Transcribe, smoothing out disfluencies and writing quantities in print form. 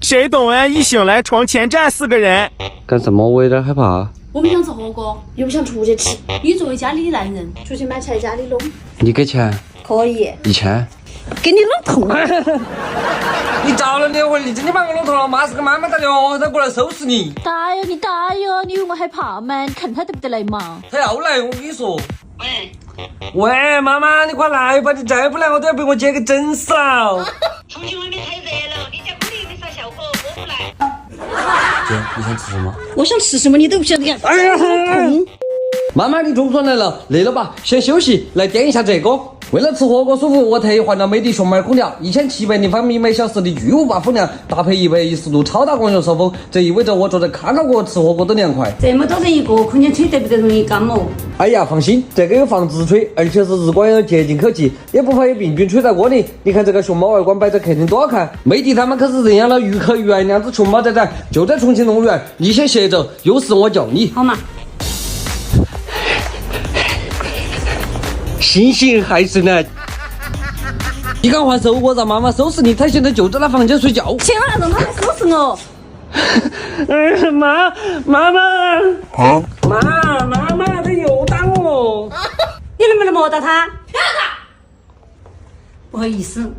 谁懂啊？一醒来床前站4个人，干什么？我有点害怕。我们想吃火锅，又不想出去吃。你作为家里男人，出去买菜家里弄。你给钱可以。1000。给你弄痛了。你着了你会，你真的把我弄痛了，妈是个妈妈打电话，他过来收拾你。打呀你打呀，你以为我害怕吗？你看他得不得来嘛？他要来，我跟你说。喂，喂，妈妈，你快来吧！你再不来，我都要被我姐给整死了。重庆外面太热了，你家肯定没啥效果，我不来。姐，你想吃什么？我想吃什么你都不晓得。哎呀，妈妈，你总算来了，累了吧？先休息，来点一下这个。为了吃火锅舒服，我特意换了美的熊猫空调，1700立方米每小时的巨无霸风量，搭配110度超大光学收风，这意味着我坐在卡卡锅吃火锅都凉快。这么多人一个空间吹得不得容易感冒？哎呀，放心，这个有防直吹，而且是日光有洁净口气，也不怕有病菌吹在锅里。你看这个熊猫外观摆在客厅多好看，美的他们可是认养了鱼壳鱼爱两只熊猫仔仔，就在重庆动物园，你先歇着，有事我叫你。好嘛。星星还是呢？你赶快收我，让妈妈收拾你，她现在就在那房间睡觉。千万让他来收拾我。妈，他又打我。你能不能莫打他？不好意思。